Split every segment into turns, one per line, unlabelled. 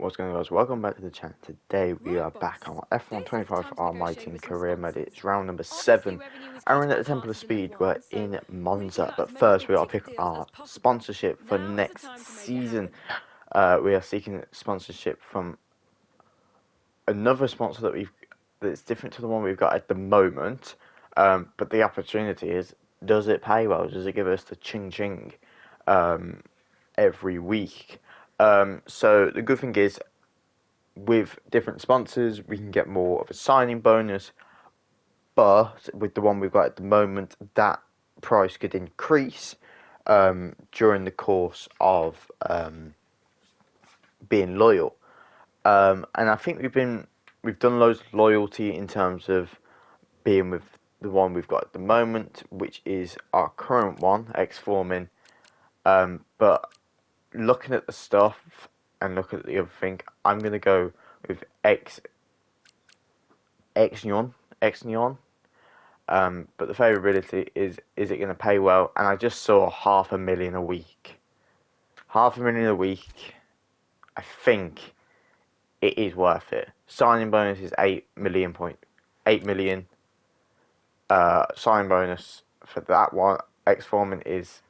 What's going on, guys? Welcome back to the channel. Today we are back on F1 25 for our My Team Career Mode. It's round number 7 and we're in at the Temple of Speed. We're in Monza, but first we got to pick our sponsorship for next season. We are seeking sponsorship from another sponsor that's different to the one we've got at the moment, but the opportunity is, does it pay well? Does it give us the ching ching every week? So the good thing is, with different sponsors, we can get more of a signing bonus, but with the one we've got at the moment, that price could increase during the course of being loyal. And I think we've done loads of loyalty in terms of being with the one we've got at the moment, which is our current one, X-Forming. But looking at the stuff and looking at the other thing, I'm gonna go with X-Neon. But the favorability is it going to pay well? And I just saw $500,000 a week. $500,000 a week. I think it is worth it. Signing bonus is 8 million. Signing bonus for that one, X-Forming, is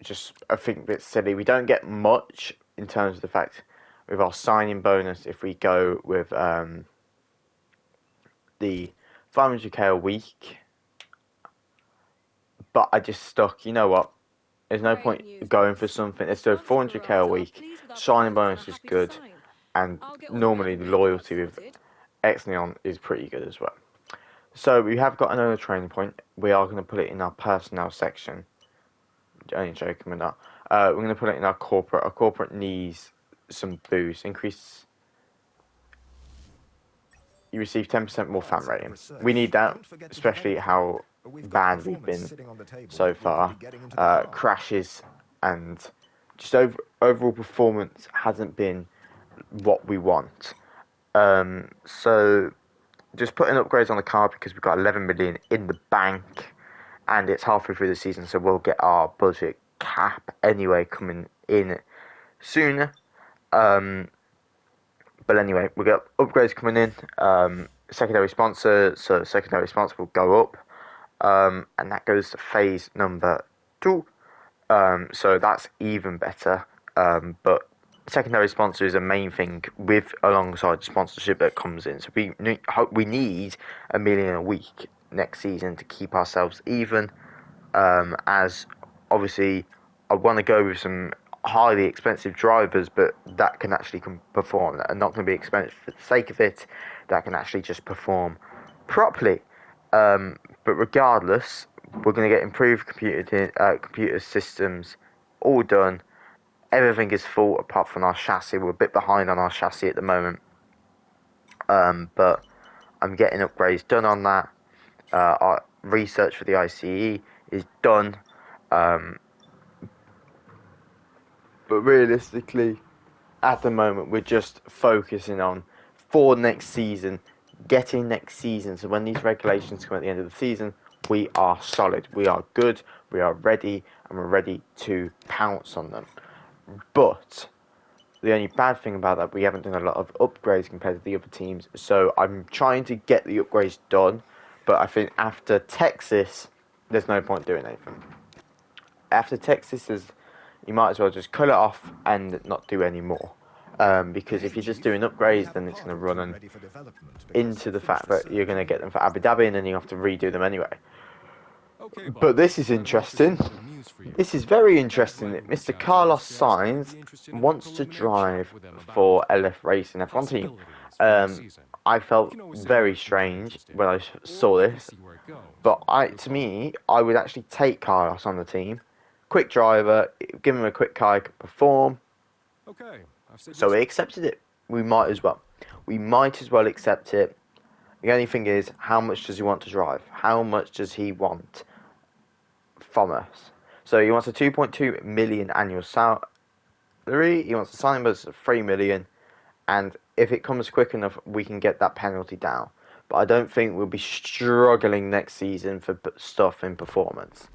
just, I think, a bit silly. We don't get much in terms of the fact with our signing bonus if we go with the 500k a week. But I just stuck, you know what, there's no point going for something. Let's do 400k a week. Signing bonus is good, and normally the loyalty with X-Neon is pretty good as well. So we have got another training point. We are going to put it in our personnel section. Only joking with that. We're going to put it in our corporate. Our corporate needs some boost. Increase. You receive 10% more fan rating. We need that, especially how bad we've been so far. Crashes and just overall performance hasn't been what we want. So just putting upgrades on the car, because we've got 11 million in the bank and it's halfway through the season, so we'll get our budget cap anyway coming in sooner. But anyway, we got upgrades coming in. Secondary sponsor, so secondary sponsor will go up, and that goes to phase number 2. So that's even better. But secondary sponsor is a main thing alongside the sponsorship that comes in. So we need $1 million a week next season to keep ourselves even. As obviously, I want to go with some highly expensive drivers, but that can actually perform, that are not going to be expensive for the sake of it, that can actually just perform properly. But regardless, we're going to get improved computer systems all done. Everything is full apart from our chassis. We're a bit behind on our chassis at the moment, but I'm getting upgrades done on that. Our research for the ICE is done. But realistically, at the moment, we're just focusing on for next season, getting next season. So when these regulations come at the end of the season, we are solid, we are good, we are ready, and we're ready to pounce on them. But the only bad thing about that, we haven't done a lot of upgrades compared to the other teams. So I'm trying to get the upgrades done, but I think after Texas, there's no point doing anything. After Texas, you might as well just cut it off and not do any more. Because if you're just doing upgrades, then it's going to run into the fact that you're going to get them for Abu Dhabi and then you have to redo them anyway. But this is interesting. This is very interesting. Mr. Carlos Sainz wants to drive for LF Racing F1 team. I felt very strange when I saw this, but to me, I would actually take Carlos on the team. Quick driver, give him a quick car, he can perform. So we accepted it. We might as well accept it. The only thing is, how much does he want to drive? How much does he want from us? So he wants a 2.2 million annual salary. He wants a signing bonus of 3 million, and if it comes quick enough, we can get that penalty down. But I don't think we'll be struggling next season for stuff in performance.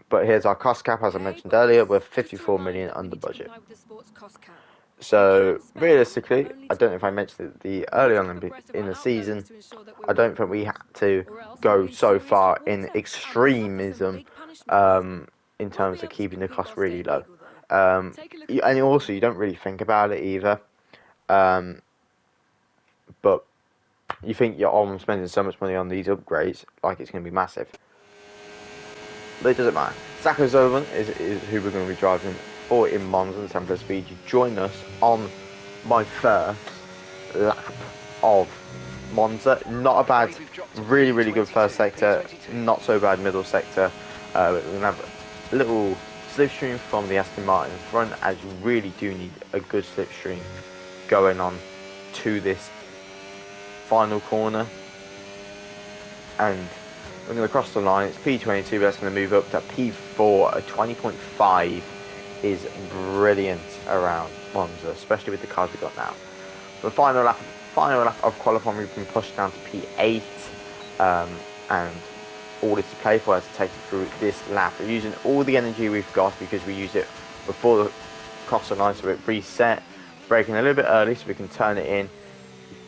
But here's our cost cap, as I mentioned earlier, we're 54 million under budget. So realistically, I don't know if I mentioned it the early on in the season, I don't think we had to go so far in extremism in terms of keeping the cost really low. And also, you don't really think about it either. But you think you're on spending so much money on these upgrades, like it's going to be massive. But it doesn't matter. Zach O'Sullivan is who we're going to be driving for in Monza, the 10+ speed. You join us on my first lap of Monza. Not a bad, really good first sector. Not so bad middle sector. We're going to have a little slipstream from the Aston Martin in front, as you really do need a good slipstream going on to this final corner. And we're going to cross the line. It's P22, but that's going to move up to P4. A 20.5 is brilliant around Monza, especially with the cars we've got now. The final lap of qualifying, we've been pushed down to P8, and all this to play for is to take it through this lap. We're using all the energy we've got because we used it before the cross the line, so it reset, braking a little bit early so we can turn it in,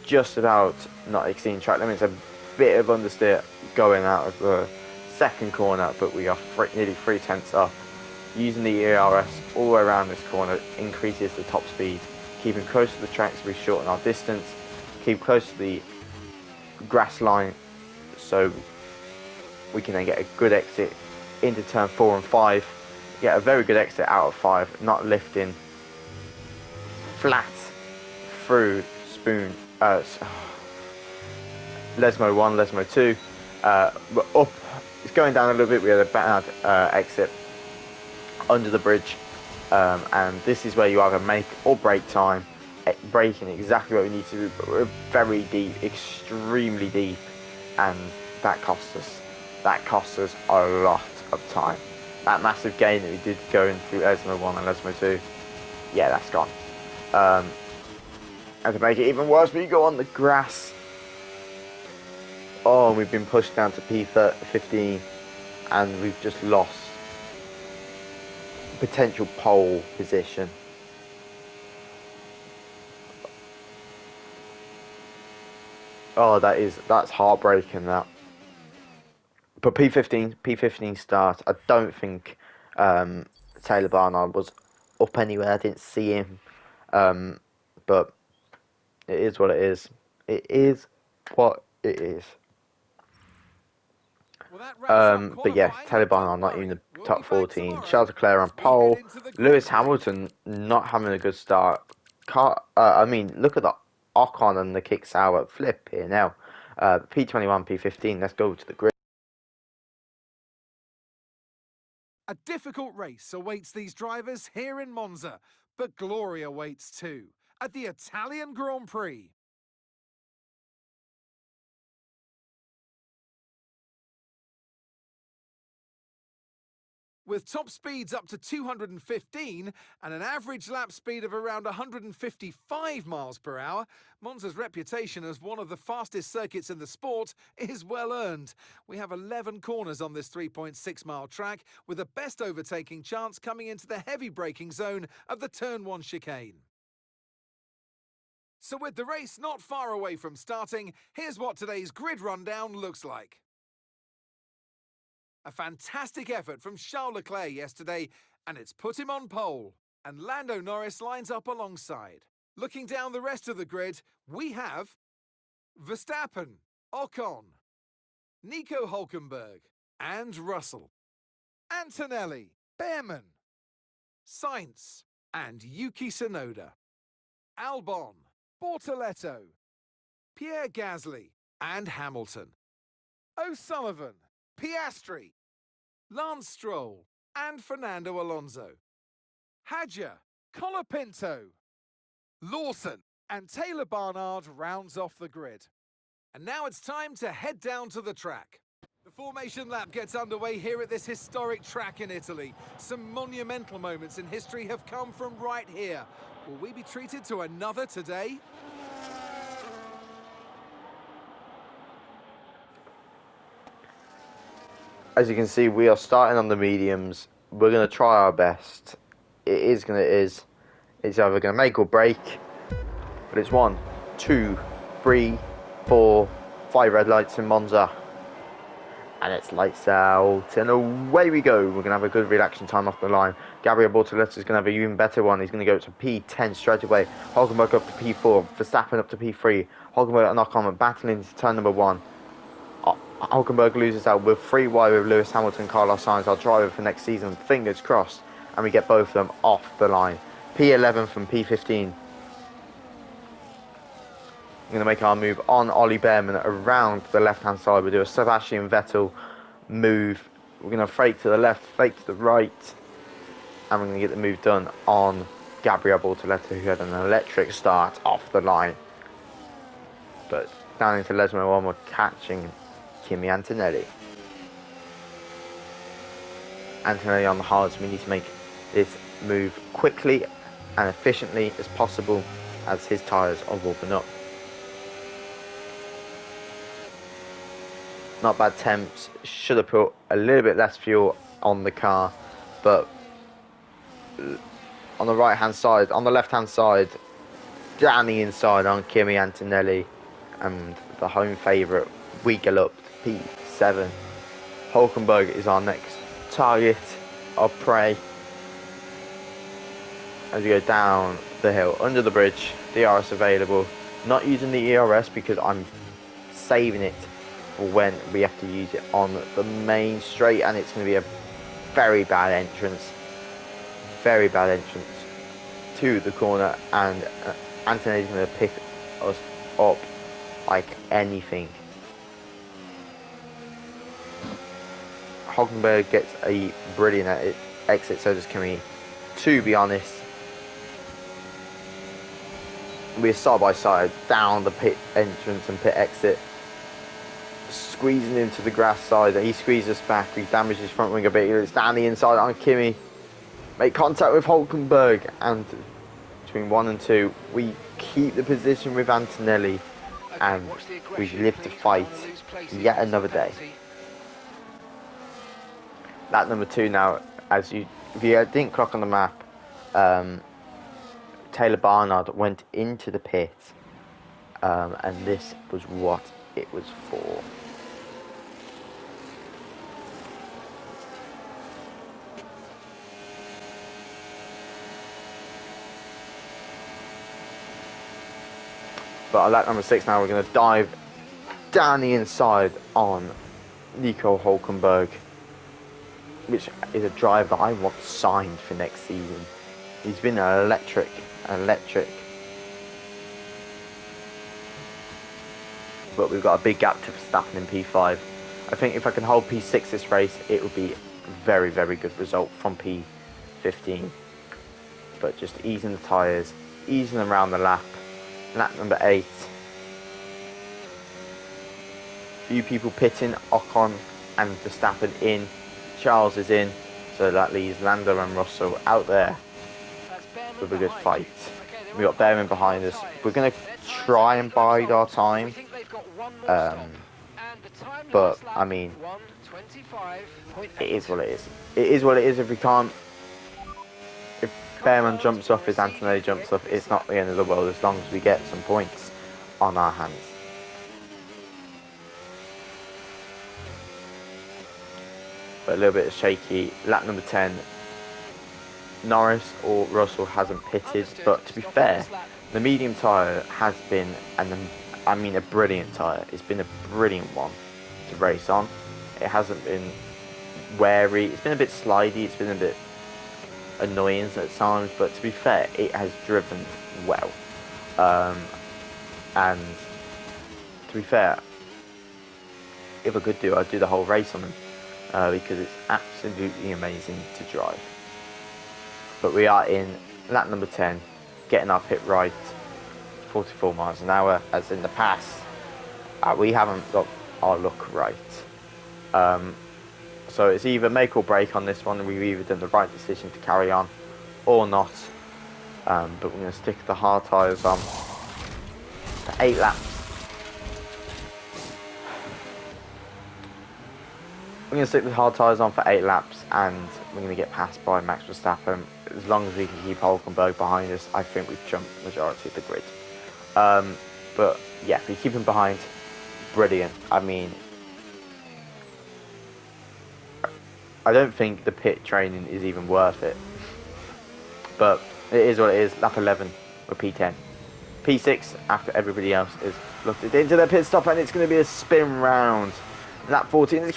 just about not exceeding track limits. A bit of understeer going out of the second corner, but we are nearly 3/10 up. Using the ERS all the way around this corner increases the top speed, keeping close to the track so we shorten our distance, keep close to the grass line so we can then get a good exit into turn 4 and 5, get a very good exit out of 5, not lifting flat through Spoon, Lesmo 1, Lesmo 2, but up, it's going down a little bit. We had a bad exit under the bridge, and this is where you either make or break time, braking exactly what we need to do, but we're very deep, extremely deep, and that cost us a lot of time. That massive gain that we did going through Lesmo 1 and Lesmo 2, yeah, that's gone. And to make it even worse, we go on the grass. Oh, we've been pushed down to P15, and we've just lost potential pole position. Oh, that's heartbreaking, that. But P15 start. I don't think Taylor Barnard was up anywhere. I didn't see him, but it is what it is. It is what it is. But yeah, Taylor Barnard not even the top 14. Charles Leclerc on pole. Lewis Hamilton not having a good start. I mean, look at the Ocon and the kick sour flip here now. P21, P15. Let's go to the grid.
A difficult race awaits these drivers here in Monza, but glory awaits too at the Italian Grand Prix. With top speeds up to 215 and an average lap speed of around 155 miles per hour, Monza's reputation as one of the fastest circuits in the sport is well earned. We have 11 corners on this 3.6-mile track, with the best overtaking chance coming into the heavy braking zone of the Turn 1 chicane. So with the race not far away from starting, here's what today's grid rundown looks like. A fantastic effort from Charles Leclerc yesterday, and it's put him on pole. And Lando Norris lines up alongside. Looking down the rest of the grid, we have Verstappen, Ocon, Nico Hülkenberg, and Russell, Antonelli, Behrman, Sainz, and Yuki Tsunoda, Albon, Bortoletto, Pierre Gasly, and Hamilton, O'Sullivan, Piastri, Lance Stroll, and Fernando Alonso, Hadjar, Colapinto, Lawson, and Taylor Barnard rounds off the grid. And now it's time to head down to the track. The formation lap gets underway here at this historic track in Italy. Some monumental moments in history have come from right here. Will we be treated to another today?
As you can see, we are starting on the mediums. We're going to try our best. It's either going to make or break. But it's 1, 2, 3, 4, 5 red lights in Monza. And it's lights out, and away we go. We're going to have a good reaction time off the line. Gabriel Bortoletti is going to have an even better one. He's going to go to P10 straight away. Hulkenberg up to P4. Verstappen up to P3. Hulkenberg knock on, battling into turn number 1. Hulkenberg loses out. We're 3 wide with Lewis Hamilton, Carlos Sainz, our driver for next season. Fingers crossed. And we get both of them off the line. P11 from P15. We're going to make our move on Ollie Behrman around the left-hand side. We'll do a Sebastian Vettel move. We're going to fake to the left, fake to the right. And we're going to get the move done on Gabriel Bortoletti, who had an electric start off the line. But down into Lesmo 1, we're catching Kimi Antonelli. Antonelli on the hards. We need to make this move quickly and efficiently as possible as his tyres are warming up. Not bad temps. Should have put a little bit less fuel on the car, but on the right hand side, on the left hand side, down the inside on Kimi Antonelli, and the home favourite, we get up to P7. Hulkenberg is our next target of prey. As we go down the hill, under the bridge, DRS available. Not using the ERS because I'm saving it when we have to use it on the main straight, and it's going to be a very bad entrance to the corner, and Anthony's going to pick us up like anything. Hulkenberg gets a brilliant exit, so does Kimi. To be honest, we're side by side down the pit entrance and pit exit, squeezing into the grass side. He squeezes us back. We damage his front wing a bit. It's down the inside on Kimi. Make contact with Hulkenberg, and between 1 and 2, we keep the position with Antonelli, and we live to fight yet another day. Lap number 2 now. If you didn't clock on the map, Taylor Barnard went into the pit, and this was what it was for. But on lap number 6 now, we're going to dive down the inside on Nico Hulkenberg, which is a driver I want signed for next season. He's been electric. But we've got a big gap to Verstappen in P5. I think if I can hold P6 this race, it would be a very, very good result from P15. But just easing the tyres, easing them around the lap. Lap number 8. Few people pitting, Ocon and Verstappen in. Charles is in, so that leaves Lando and Russell out there with a good fight. We got Behrman behind us. We're going to try and bide our time, but I mean, it is what it is. It is what it is. If we can't, if Behrman jumps off, if Antonelli jumps off, it's not the end of the world as long as we get some points on our hands. But a little bit shaky. Lap number 10. Norris or Russell hasn't pitted, but to be fair, the medium tyre has been, a brilliant tyre. It's been a brilliant one to race on. It hasn't been wary. It's been a bit slidey. It's been a bit annoying at times, but to be fair, it has driven well. And to be fair, if I could I'd do the whole race on them, because it's absolutely amazing to drive. But we are in lap number 10, getting our pit right, 44 miles an hour, as in the past. We haven't got our luck right. So it's either make or break on this one. We've either done the right decision to carry on or not. But we're going to stick the hard tyres on for 8 laps. We're going to stick the hard tyres on for 8 laps, and we're going to get passed by Max Verstappen. As long as we can keep Hulkenberg behind us, I think we've jumped the majority of the grid. But yeah, if we keep him behind, brilliant. I mean, I don't think the pit training is even worth it. But it is what it is. Lap 11 or P10. P6 after everybody else is looked into their pit stop, and it's going to be a spin round. Lap 14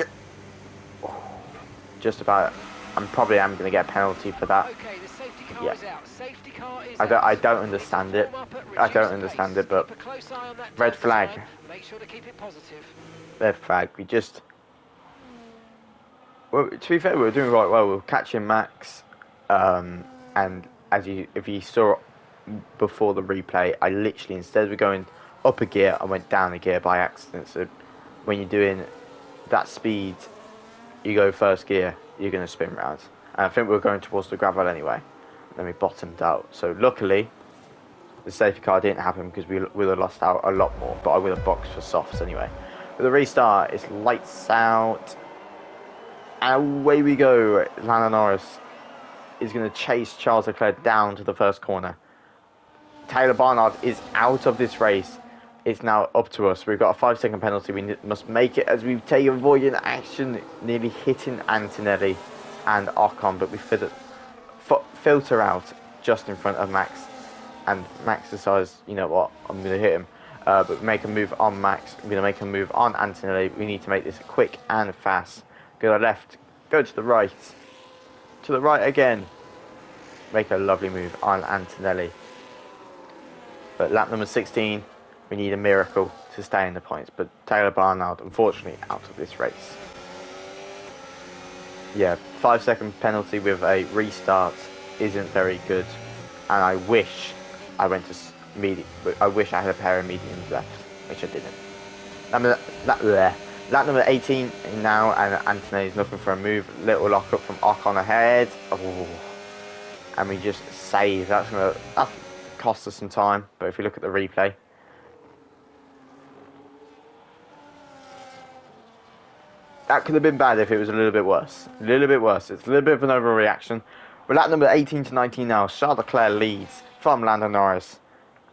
just about. I'm probably going to get a penalty for that.
Okay, the safety car is out. Safety car is
I don't understand it. I don't understand it, but red flag.
Make sure to keep it positive.
Red flag. We just. Well, to be fair, we were doing right well. We were catching Max, and if you saw before the replay, I literally, instead of going up a gear, I went down a gear by accident. So when you're doing that speed, you go first gear, you're going to spin round. And I think we were going towards the gravel anyway. Then we bottomed out. So luckily, the safety car didn't happen, because we would have lost out a lot more. But I would have boxed for softs anyway. With the restart, it's lights out. And away we go. Lando Norris is going to chase Charles Leclerc down to the first corner. Taylor Barnard is out of this race. It's now up to us. We've got a 5-second penalty. We must make it, as we've taken avoiding action, nearly hitting Antonelli and Ocon, but we filter out just in front of Max. And Max decides, you know what, I'm going to hit him. But make a move on Max. We're going to make a move on Antonelli. We need to make this quick and fast. Go to the left. Go to the right. To the right again. Make a lovely move on Antonelli. But lap number 16, we need a miracle to stay in the points. But Taylor Barnard, unfortunately, out of this race. Yeah, 5-second penalty with a restart isn't very good. And I wish I went to I wish I had a pair of mediums left, which I didn't. Lap number 18 now, and Antonelli's looking for a move. Little lock up from Ocon ahead. Oh. And we just save. That's cost us some time, but if we look at the replay, that could have been bad if it was a little bit worse. A little bit worse. It's a little bit of an overreaction. But lap number 18 to 19 now. Charles Leclerc leads from Lando Norris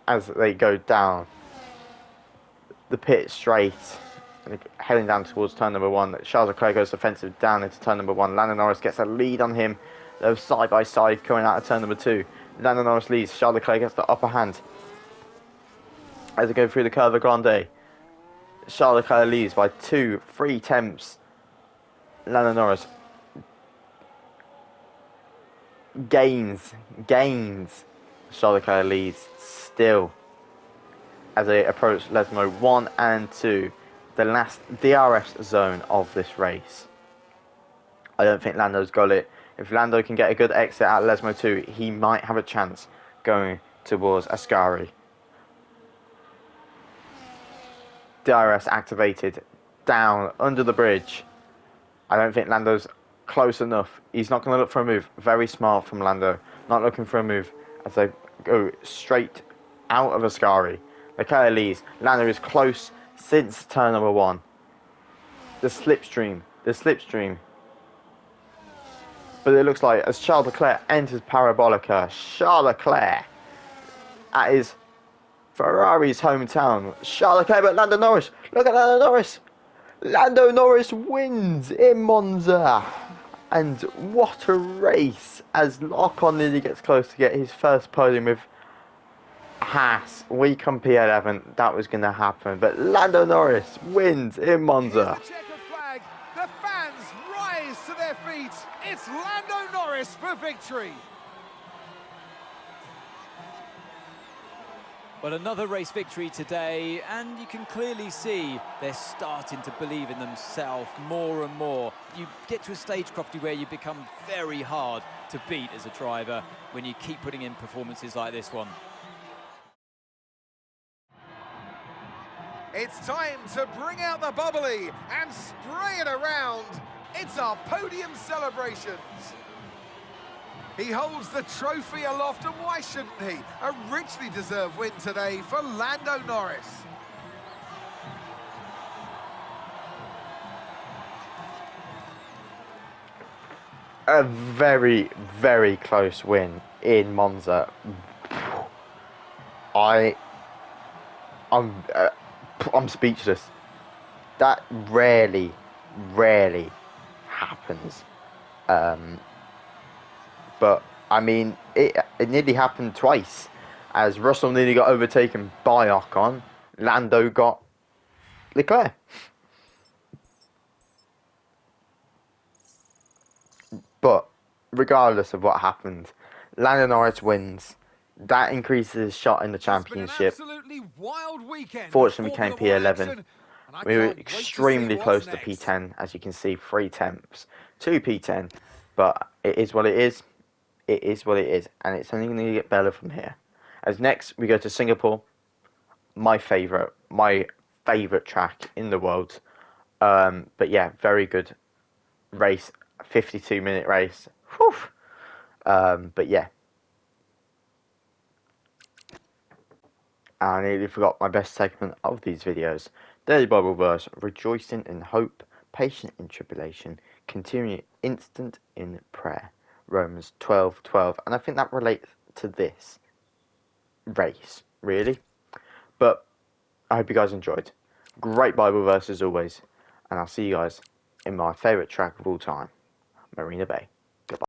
as they go down the pit straight, heading down towards turn number 1. Charles Leclerc goes offensive down into turn number 1. Lando Norris gets a lead on him. They're side by side coming out of turn number 2. Lando Norris leads. Charles Leclerc gets the upper hand as they go through the Curve Grande. Charles Leclerc leads by 2-3 tenths. Lando Norris gains. Charles Leclerc leads still as they approach Lesmo 1 and 2, the last DRS zone of this race. I don't think Lando's got it. If Lando can get a good exit at Lesmo 2, he might have a chance going towards Ascari. DRS activated, down under the bridge. I don't think Lando's close enough. He's not going to look for a move. Very smart from Lando. Not looking for a move as they go straight out of Ascari. Leclerc leads. Lando is close since turn number 1. The slipstream. But it looks like as Charles Leclerc enters Parabolica, Charles Leclerc at his Ferrari's hometown. Charles Leclerc, but Lando Norris. Look at Lando Norris. Lando Norris wins in Monza. And what a race as Ocon nearly gets close to get his first podium with Haas. We come P11. That was going to happen. But Lando Norris wins in Monza.
Here's the checkered flag. The fans rise to their feet. It's Lando Norris for victory.
Well, another race victory today, and you can clearly see they're starting to believe in themselves more and more. You get to a stage, Crofty, where you become very hard to beat as a driver when you keep putting in performances like this one.
It's time to bring out the bubbly and spray it around. It's our podium celebrations. He holds the trophy aloft, and why shouldn't he? A richly deserved win today for Lando Norris.
a very, very close win in Monza. I, I'm, uh, I'm speechless. That rarely happens. But I mean, it nearly happened twice, as Russell nearly got overtaken by Ocon. Lando got Leclerc. But regardless of what happened, Lando Norris wins. That increases his shot in the
It's been an
championship.
absolutely wild weekend.
Fortunately,
of
we came
Formula One
P11.
action, and I
We were
can't wait to see
extremely
what's
close to
next.
P10, as you can see, 3 tenths to P10. But it is what it is. It is what it is, and it's only going to get better from here. As next we go to Singapore, my favourite track in the world. But yeah, very good race, 52-minute race. Whew. But yeah, I nearly forgot my best segment of these videos. Daily Bible verse, rejoicing in hope, patient in tribulation, continuing instant in prayer. Romans 12:12, and I think that relates to this race, really. But I hope you guys enjoyed. Great Bible verse as always, and I'll see you guys in my favourite track of all time, Marina Bay.